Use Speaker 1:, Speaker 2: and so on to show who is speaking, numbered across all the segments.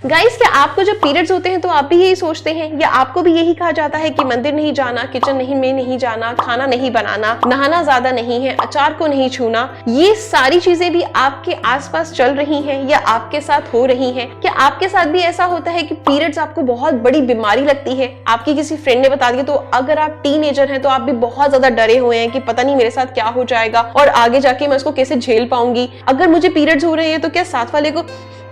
Speaker 1: Guys, क्या आपको जब पीरियड्स होते हैं तो आप भी यही सोचते हैं, या आपको भी यही कहा जाता है कि मंदिर नहीं जाना, किचन में नहीं जाना, खाना नहीं बनाना, नहाना ज्यादा नहीं है, अचार को नहीं छूना? ये सारी चीजें भी आपके आसपास चल रही हैं या आपके साथ हो रही हैं? क्या आपके साथ भी ऐसा होता है कि पीरियड्स आपको बहुत बड़ी बीमारी लगती है, आपकी किसी फ्रेंड ने बता दिया, तो अगर आप टीनेजर हैं तो आप भी बहुत ज्यादा डरे हुए हैं कि पता नहीं मेरे साथ क्या हो जाएगा और आगे जाके मैं उसको कैसे झेल पाऊंगी? अगर मुझे पीरियड्स हो रहे हैं तो क्या साथ वाले को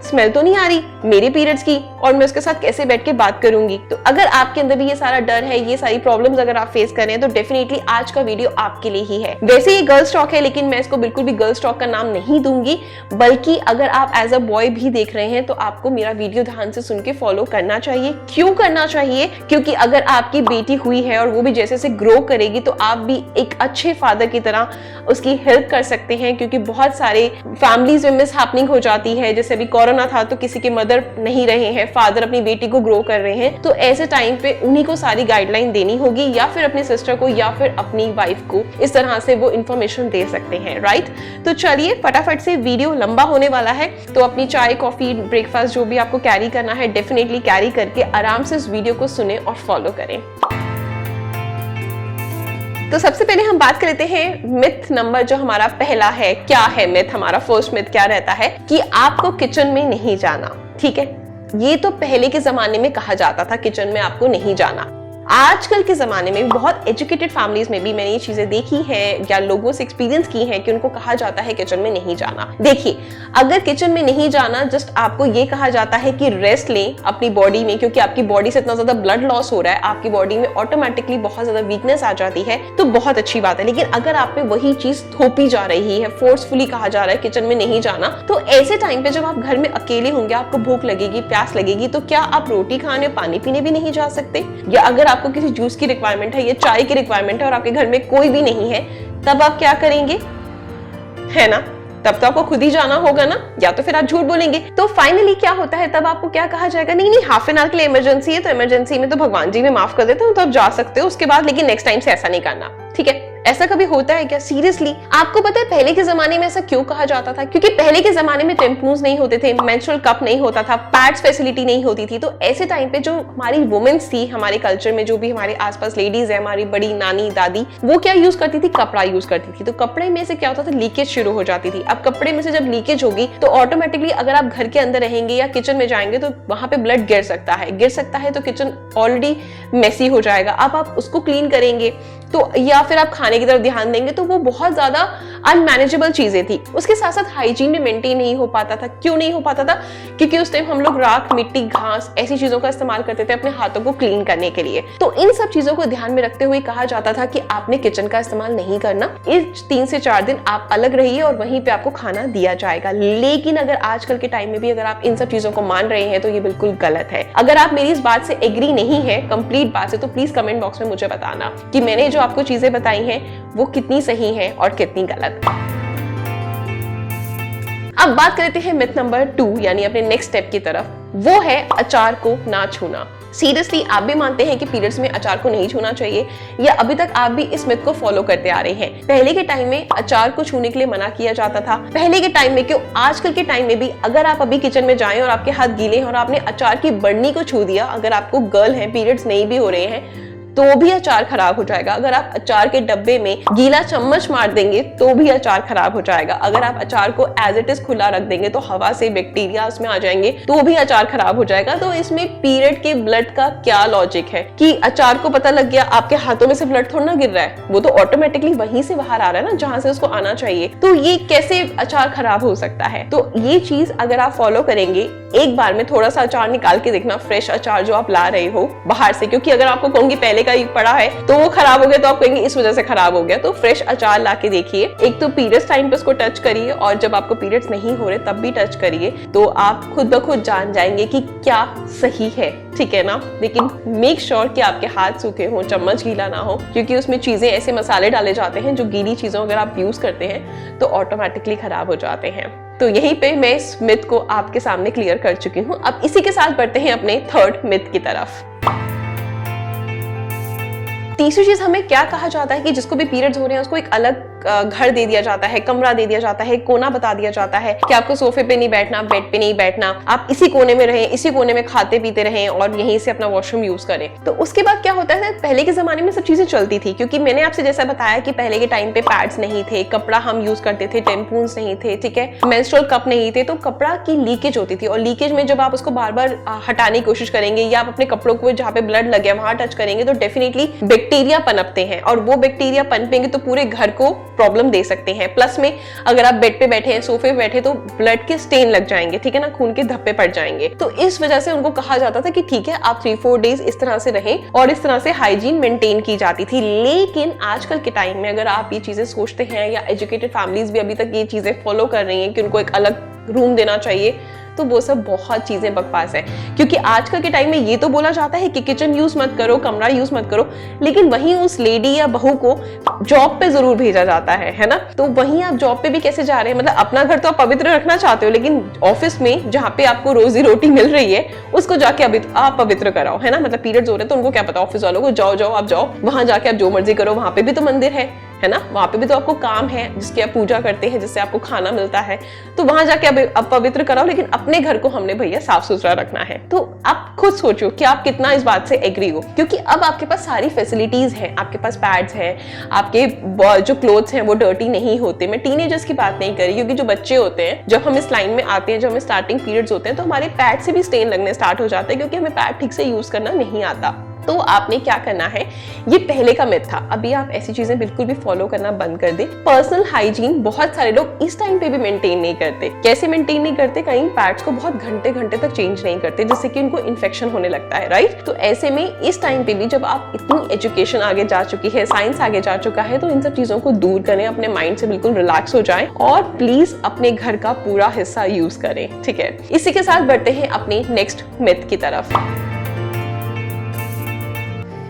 Speaker 1: स्मेल तो नहीं आ रही मेरे पीरियड्स की, और मैं उसके साथ कैसे बैठ के बात करूंगी? तो अगर आपके अंदर भी ये सारा डर है, ये सारी प्रॉब्लम्स अगर आप फेस कर रहे हैं, तो डेफिनेटली आज का वीडियो आपके लिए ही है। वैसे ये गर्ल्स टॉक है, लेकिन मैं इसको बिल्कुल भी गर्ल्स टॉक का नाम नहीं दूंगी, बल्कि अगर आप एज अ बॉय भी देख रहे हैं तो आपको मेरा वीडियो ध्यान से सुन के फॉलो करना चाहिए। क्यों करना चाहिए? क्योंकि अगर आपकी बेटी हुई है और वो भी जैसे से ग्रो करेगी तो आप भी एक अच्छे फादर की तरह उसकी हेल्प कर सकते हैं, क्योंकि बहुत सारे फैमिलीज में मिस हैपनिंग हो जाती है। जैसे अभी कोरोना था तो किसी के मदर नहीं रहे हैं, फादर अपनी बेटी को ग्रो कर रहे हैं, तो ऐसे टाइम पे उन्हीं को सारी गाइडलाइन देनी होगी, या फिर अपनी सिस्टर को या फिर अपनी वाइफ को। इस तरह से वो इंफॉर्मेशन दे सकते हैं, राइट? तो चलिए फटाफट से, वीडियो लंबा होने वाला है, तो अपनी चाय, कॉफी, ब्रेकफास्ट जो भी आपको कैरी करना है डेफिनेटली कैरी करके आराम से इस वीडियो को सुने और फॉलो करें। तो सबसे पहले हम बात कर लेते हैं मिथ नंबर जो हमारा पहला है। क्या है मिथ? हमारा फर्स्ट मिथ क्या रहता है कि आपको किचन में नहीं जाना। ठीक है, ये तो पहले के जमाने में कहा जाता था, किचन में आपको नहीं जाना। आजकल के जमाने में बहुत एजुकेटेड फैमिलीज में भी मैंने ये चीजें देखी हैं या लोगों से एक्सपीरियंस की हैं कि उनको कहा जाता है किचन में नहीं जाना। देखिए, अगर किचन में नहीं जाना जस्ट आपको ये कहा जाता है कि रेस्ट लें अपनी बॉडी में, क्योंकि आपकी बॉडी से इतना ज्यादा ब्लड लॉस हो रहा है, आपकी बॉडी में ऑटोमेटिकली बहुत ज्यादा वीकनेस आ जाती है, तो बहुत अच्छी बात है। लेकिन अगर आप पे वही चीज थोपी जा रही है, फोर्सफुली कहा जा रहा है किचन में नहीं जाना, तो ऐसे टाइम पे जब आप घर में अकेले होंगे, आपको भूख लगेगी, प्यास लगेगी, तो क्या आप रोटी खाने, पानी पीने भी नहीं जा सकते? या अगर आपको किसी जूस की रिक्वायरमेंट है या चाय की रिक्वायरमेंट है और आपके घर में कोई भी नहीं है, तब आप क्या करेंगे? है ना, तब तो आपको खुद ही जाना होगा ना, या तो फिर आप झूठ बोलेंगे। तो फाइनली क्या होता है, तब आपको क्या कहा जाएगा? नहीं हाफ एन आवर के लिए इमरजेंसी है, तो इमरजेंसी में तो भगवान जी में माफ कर देते हो, तो आप जा सकते हो उसके बाद, लेकिन नेक्स्ट टाइम से ऐसा नहीं करना। ठीक है, ऐसा कभी होता है क्या? सीरियसली? आपको पता है पहले के जमाने में ऐसा क्यों कहा जाता था? क्योंकि पहले के जमाने में टेम्पूज नहीं होते थे, मेंस्ट्रुअल कप नहीं होता था, पैड्स फैसिलिटी नहीं होती थी। तो ऐसे टाइम पे जो हमारी वुमेन्स थी, हमारे कल्चर में जो भी हमारे आसपास लेडीज है, हमारी बड़ी नानी दादी, वो क्या यूज करती थी? कपड़ा यूज करती थी। तो कपड़े में से क्या होता था? लीकेज शुरू हो जाती थी। अब कपड़े में से जब लीकेज होगी तो ऑटोमेटिकली अगर आप घर के अंदर रहेंगे या किचन में जाएंगे तो वहां पे ब्लड गिर सकता है, तो किचन ऑलरेडी मेसी हो जाएगा। अब आप उसको क्लीन करेंगे तो, या फिर आप खाने की तरफ ध्यान देंगे, तो वो बहुत ज्यादा अनमैनेजेबल चीजें थी। उसके साथ साथ हाइजीन भी मेंटेन नहीं हो पाता था। क्यों नहीं हो पाता था? क्योंकि उस टाइम हम लोग राख, मिट्टी, घास ऐसी चीजों का इस्तेमाल करते थे अपने हाथों को क्लीन करने के लिए। तो इन सब चीजों को ध्यान में रखते हुए कहा जाता था कि आपने किचन का इस्तेमाल नहीं करना, इस 3 से 4 दिन आप अलग रहिए और वहीं पे आपको खाना दिया जाएगा। लेकिन अगर आजकल के टाइम में भी अगर आप इन सब चीजों को मान रहे हैं तो ये बिल्कुल गलत है। अगर आप मेरी इस बात से एग्री नहीं है, कंप्लीट बात से, तो प्लीज कमेंट बॉक्स में मुझे बताना कि मैंने जो आपको चीजें बताई हैं वो कितनी सही है और कितनी गलत। अब बात करते हैं मिथ नंबर 2, यानी अपने नेक्स्ट स्टेप की तरफ। वो है अचार को ना छूना। सीरियसली आप भी मानते हैं कि पीरियड्स में अचार को नहीं छूना चाहिए, या अभी तक आप भी इस मिथ को फॉलो करते आ रहे हैं? पहले के टाइम में अचार को छूने के लिए मना किया जाता था, पहले के टाइम में। क्यों? आजकल के टाइम में भी अगर आप अभी किचन में जाएं और आपके हाथ गीले हैं और आपने अचार की बर्नी को छू दिया, अगर आपको गर्ल है, पीरियड्स नहीं भी हो रहे हैं, तो भी अचार खराब हो जाएगा। अगर आप अचार के डब्बे में गीला चम्मच मार देंगे तो भी अचार खराब हो जाएगा। अगर आप अचार को एज इट इज खुला रख देंगे तो हवा से बैक्टीरिया उसमें आ जाएंगे तो भी अचार खराब हो जाएगा। तो इसमें पीरियड के ब्लड का क्या लॉजिक है कि अचार को पता लग गया आपके हाथों में से ब्लड थोड़ा ना गिर रहा है, वो तो ऑटोमेटिकली वहीं से बाहर आ रहा है ना, जहां से उसको आना चाहिए। तो ये कैसे अचार खराब हो सकता है? तो ये चीज अगर आप फॉलो करेंगे, एक बार में थोड़ा सा अचार निकाल के देखना, फ्रेश अचार जो आप ला रहे हो बाहर से, क्योंकि अगर आपको कहूंगी पहले का ही पड़ा है तो वो खराब हो गया तो आप कहेंगे इस वजह से खराब हो गया। तो फ्रेश अचार ला के देखिए। एक तो पीरियड्स टाइम पे उसको टच करिए, और जब आपको पीरियड्स नहीं हो रहे तब भी टच करिए, तो आप खुद ब खुद जान जाएंगे कि क्या सही है। ठीक है ना? लेकिन मेक श्योर कि आपके हाथ सूखे हो, चम्मच गीला ना हो, क्योंकि उसमें चीजें ऐसे मसाले डाले जाते हैं जो गीली चीजों अगर आप यूज करते हैं तो ऑटोमेटिकली खराब हो जाते हैं। तो यहीं पे मैं इस मिथ को आपके सामने क्लियर कर चुकी हूँ। अब इसी के साथ बढ़ते हैं अपने थर्ड मिथ की तरफ। तीसरी चीज हमें क्या कहा जाता है कि जिसको भी पीरियड्स हो रहे हैं उसको एक अलग घर दे दिया जाता है, कमरा दे दिया जाता है, कोना बता दिया जाता है कि आपको सोफे पे नहीं बैठना, बेड पे नहीं बैठना, आप इसी कोने में रहें, इसी कोने में खाते पीते रहें और यहीं से अपना वॉशरूम यूज करें। तो उसके बाद क्या होता है, पहले के जमाने में सब चीजें चलती थी, क्योंकि मैंने आपसे जैसा बताया कि पहले के टाइम पे पैड्स नहीं थे, कपड़ा हम यूज करते थे, टेम्पून्स नहीं थे, ठीक है, मेंस्ट्रुअल कप नहीं थे, तो कपड़ा की लीकेज होती थी और लीकेज में जब आप उसको बार बार हटाने की कोशिश करेंगे या आप अपने कपड़ों को जहाँ पे ब्लड लगे वहां टच करेंगे तो डेफिनेटली बैक्टीरिया पनपते हैं और वो बैक्टीरिया पनपेंगे तो पूरे घर को प्रॉब्लम दे सकते हैं। प्लस में अगर आप बेड पे बैठे हैं, सोफे पे बैठे तो ब्लड के स्टेन लग जाएंगे, ठीक है ना, खून के धब्बे पड़ जाएंगे। तो इस वजह से उनको कहा जाता था कि ठीक है आप 3-4 डेज इस तरह से रहें और इस तरह से हाइजीन मेंटेन की जाती थी। लेकिन आजकल के टाइम में अगर आप ये चीजें सोचते हैं या एजुकेटेड फैमिलीज भी अभी तक ये चीजें फॉलो कर रही हैं कि उनको एक अलग रूम देना चाहिए, तो वो सब बहुत चीजें बकवास है। क्योंकि आजकल के टाइम में ये तो बोला जाता है कि किचन यूज मत करो, कमरा यूज मत करो, लेकिन वहीं उस लेडी या बहू को जॉब पे जरूर भेजा जाता है ना। तो वहीं आप जॉब पे भी कैसे जा रहे हैं, मतलब अपना घर तो आप पवित्र रखना चाहते हो, लेकिन ऑफिस में जहाँ पे आपको रोजी रोटी मिल रही है उसको जाके आप पवित्र कराओ, है ना। मतलब पीरियड्स हो रहे हैं तो उनको क्या पता, ऑफिस वालों को जाओ आप जाओ, वहां जाके आप जो मर्जी करो, वहां पे भी तो मंदिर है ना, वहां पे भी तो आपको काम है जिसकी आप पूजा करते हैं, जिससे आपको खाना मिलता है, तो वहां जाके आप पवित्र कराओ, लेकिन अपने घर को हमने भैया साफ सुथरा रखना है। तो आप खुद सोचो कि आप कितना इस बात से एग्री हो, क्योंकि अब आपके पास सारी फैसिलिटीज हैं, आपके पास पैड्स हैं, आपके जो क्लोथ्स हैं वो डर्टी नहीं होते। मैं टीनेजर्स की बात नहीं करी, क्योंकि जो बच्चे होते हैं जब हम इस लाइन में आते हैं, जब हमें स्टार्टिंग पीरियड्स होते हैं तो हमारे पैड से भी स्टेन लगने स्टार्ट हो जाते हैं, क्योंकि हमें पैड ठीक से यूज करना नहीं आता। तो आपने क्या करना है, ये पहले का मिथ था, अभी आप ऐसी चीजें बिल्कुल भी फॉलो करना बंद कर दे। पर्सनल हाइजीन बहुत सारे लोग इस टाइम पे भी मेंटेन नहीं करते। कैसे मेंटेन नहीं करते, कहीं पैड्स को बहुत घंटे घंटे तक चेंज नहीं करते, जिससे कि उनको इन्फेक्शन होने लगता है, राइट। तो ऐसे में इस टाइम पे भी जब आप इतनी एजुकेशन आगे जा चुकी है, साइंस आगे जा चुका है, तो इन सब चीजों को दूर करें, अपने माइंड से बिल्कुल रिलैक्स हो जाएं और प्लीज अपने घर का पूरा हिस्सा यूज करें, ठीक है। इसी के साथ बढ़ते हैं अपने नेक्स्ट मिथ की तरफ।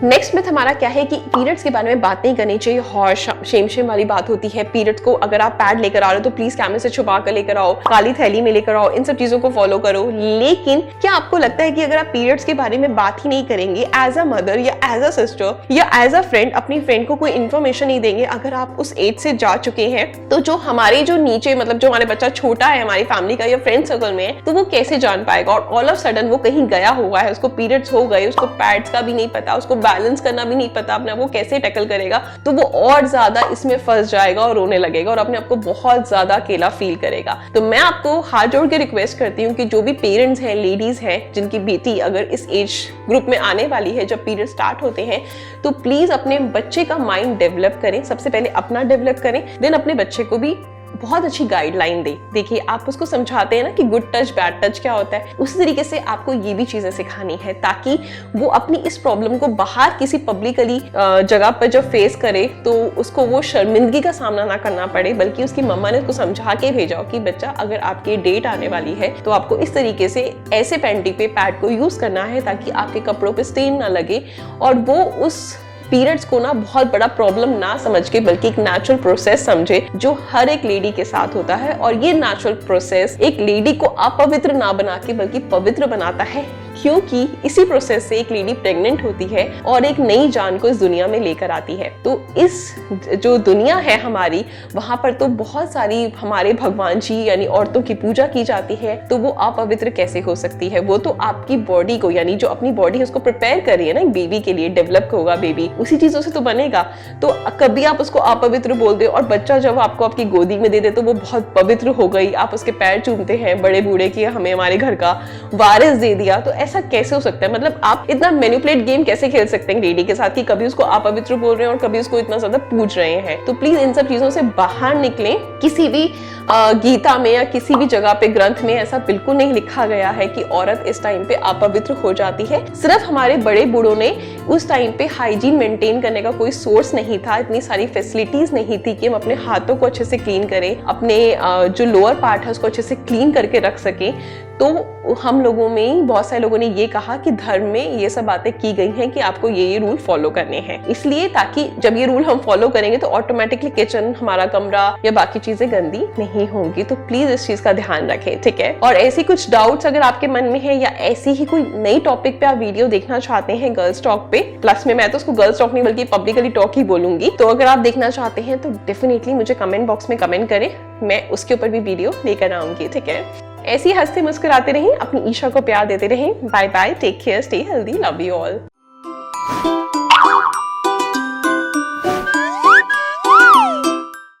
Speaker 1: नेक्स्ट मिथ हमारा क्या है कि पीरियड्स के बारे में बात नहीं करनी चाहिए, और शेम वाली बात होती है। पीरियड्स को अगर आप पैड लेकर आ रहे हो तो प्लीज कैमरे से छुपा कर लेकर आओ, काली थैली में लेकर आओ, इन सब चीजों को फॉलो करो। लेकिन क्या आपको लगता है कि अगर आप पीरियड्स के बारे में बात ही नहीं करेंगे, एज अ मदर या एज अ सिस्टर या एज अ फ्रेंड अपनी फ्रेंड को कोई इन्फॉर्मेशन नहीं देंगे, अगर आप उस एज से जा चुके हैं, तो जो हमारे जो नीचे मतलब जो हमारे बच्चा छोटा है हमारी फैमिली का या फ्रेंड सर्कल में है, तो वो कैसे जान पाएगा। और ऑल ऑफ सडन वो कहीं गया हुआ है, उसको पीरियड्स हो गए, उसको पैड्स का भी नहीं पता, उसको बैलेंस करना भी नहीं पता, अपने आप को कैसे टैकल करेगा, तो वो और ज्यादा इसमें फंस जाएगा और रोने लगेगा और अपने आप को बहुत ज्यादा अकेला फील करेगा। तो मैं आपको हाथ जोड़ के रिक्वेस्ट करती हूँ कि जो भी पेरेंट्स हैं, लेडीज हैं, जिनकी बेटी अगर इस एज ग्रुप में आने वाली है जब पीरियड स्टार्ट होते हैं, तो प्लीज अपने बच्चे का माइंड डेवलप करें। सबसे पहले अपना डेवलप करें, देन अपने बच्चे को भी बहुत अच्छी गाइडलाइन दे। देखिए आप उसको समझाते हैं ना कि गुड टच बैड टच क्या होता है, उसी तरीके से आपको ये भी चीजें सिखानी है, ताकि वो अपनी इस प्रॉब्लम को बाहर किसी पब्लिकली जगह पर जब फेस करे तो उसको वो शर्मिंदगी का सामना ना करना पड़े, बल्कि उसकी मम्मा ने उसको समझा के भेजा कि बच्चा अगर आपकी डेट आने वाली है तो आपको इस तरीके से ऐसे पैंटी पे पैड को यूज करना है ताकि आपके कपड़ों पे स्टेन ना लगे, और वो उस पीरियड्स को ना बहुत बड़ा प्रॉब्लम ना समझ के बल्कि एक नेचुरल प्रोसेस समझे जो हर एक लेडी के साथ होता है। और ये नेचुरल प्रोसेस एक लेडी को अपवित्र ना बना के बल्कि पवित्र बनाता है, क्योंकि इसी प्रोसेस से एक लेडी प्रेग्नेंट होती है और एक नई जान को इस दुनिया में लेकर आती है। तो इस जो दुनिया है हमारी, वहां पर तो बहुत सारी हमारे भगवान जी यानी औरतों की पूजा की जाती है, तो वो अपवित्र कैसे हो सकती है। वो तो आपकी बॉडी को यानी जो अपनी बॉडी है उसको प्रिपेयर कर रही है ना एक बेबी के लिए, डेवलप होगा बेबी, उसी चीजों से तो बनेगा। तो कभी आप उसको अपवित्र बोल दे और बच्चा जब आपको आपकी गोदी में दे दे तो वो बहुत पवित्र हो गई, आप उसके पैर चूमते हैं बड़े बूढ़े की हमें हमारे घर का वारिस दे दिया, तो ऐसा कैसे हो सकता है। मतलब आप इतना मैनिपुलेट गेम कैसे खेल सकते हैं लेडी के साथ कि कभी उसको अपवित्र बोल रहे हैं और कभी उसको इतना ज्यादा पूछ रहे हैं। तो प्लीज इन सब चीजों से बाहर निकलें। किसी भी गीता में या किसी भी जगह पे ग्रंथ में ऐसा बिल्कुल नहीं लिखा गया है कि औरत इस टाइम पे अपवित्र हो जाती है। सिर्फ हमारे बड़े बूढ़ों ने उस टाइम पे हाइजीन मेंटेन करने का कोई सोर्स नहीं था, इतनी सारी फैसिलिटीज नहीं थी कि हम अपने हाथों को अच्छे से क्लीन करें, अपने जो लोअर पार्ट है उसको अच्छे से क्लीन करके रख सकें। तो हम लोगों में बहुत सारे लोगों ने ये कहा कि धर्म में ये सब बातें की गई हैं कि आपको ये रूल फॉलो करने हैं, इसलिए ताकि जब ये रूल हम फॉलो करेंगे तो ऑटोमेटिकली किचन, हमारा कमरा या बाकी चीजें गंदी नहीं होंगी। तो प्लीज इस चीज का ध्यान रखें, ठीक है। और ऐसी कुछ डाउट्स अगर आपके मन में है या ऐसी ही कोई नई टॉपिक पे आप वीडियो देखना चाहते हैं गर्ल्स टॉक पे, प्लस में मैं तो उसको गर्ल्स टॉक नहीं बल्कि पब्लिकली टॉक ही बोलूंगी, तो अगर आप देखना चाहते हैं तो डेफिनेटली मुझे कमेंट बॉक्स में कमेंट करें, मैं उसके ऊपर भी वीडियो लेकर आऊंगी, ठीक है। ऐसे ही हंसते मुस्कुराते रहें, अपनी ईशा को प्यार देते रहें। Bye bye, take care, stay healthy, love you all.